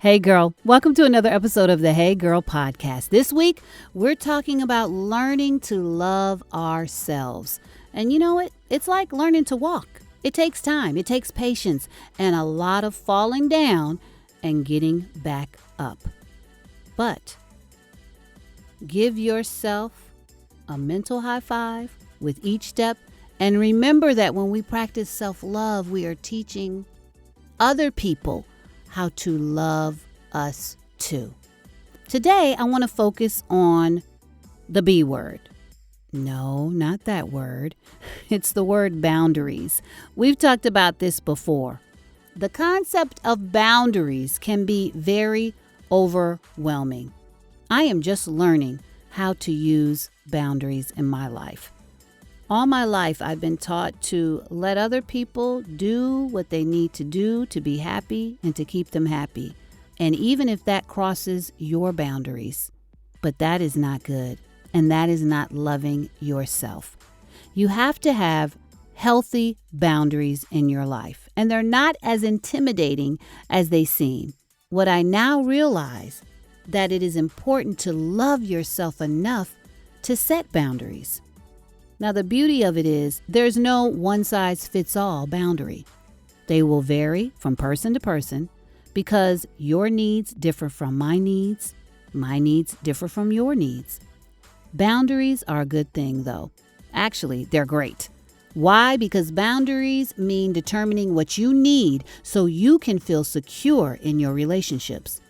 Hey girl, welcome to another episode of the Hey Girl podcast. This week, we're talking about learning to love ourselves. And you know what? It's like learning to walk. It takes time, it takes patience, and a lot of falling down and getting back up. But give yourself a mental high five with each step. And remember that when we practice self-love, we are teaching other people how to love us too. Today, I want to focus on the B word. No, not that word. It's the word boundaries. We've talked about this before. The concept of boundaries can be very overwhelming. I am just learning how to use boundaries in my life. All my life, I've been taught to let other people do what they need to do to be happy and to keep them happy. And even if that crosses your boundaries, but that is not good. And that is not loving yourself. You have to have healthy boundaries in your life. And they're not as intimidating as they seem. What I now realize that it is important to love yourself enough to set boundaries. Now, the beauty of it is there's no one-size-fits-all boundary. They will vary from person to person because your needs differ from my needs differ from your needs. Boundaries are a good thing, though. Actually, they're great. Why? Because boundaries mean determining what you need so you can feel secure in your relationships.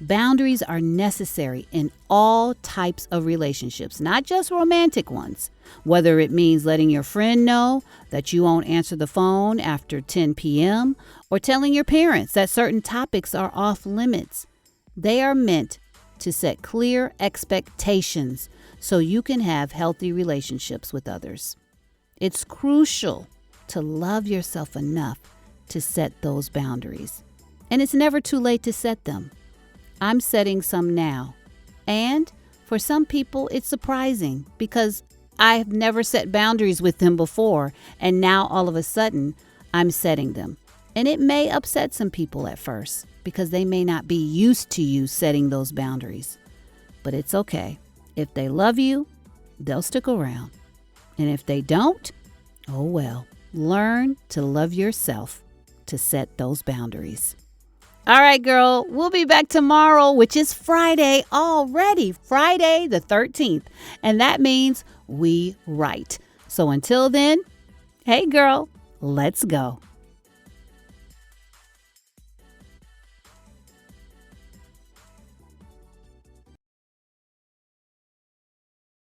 Boundaries are necessary in all types of relationships, not just romantic ones. Whether it means letting your friend know that you won't answer the phone after 10 p.m. or telling your parents that certain topics are off limits. They are meant to set clear expectations so you can have healthy relationships with others. It's crucial to love yourself enough to set those boundaries. And it's never too late to set them. I'm setting some now. And for some people, it's surprising because I've never set boundaries with them before. And now all of a sudden, I'm setting them. And it may upset some people at first because they may not be used to you setting those boundaries. But it's okay. If they love you, they'll stick around. And if they don't, oh well. Learn to love yourself to set those boundaries. All right, girl, we'll be back tomorrow, which is Friday already, Friday the 13th. And that means we write. So until then, hey, girl, let's go.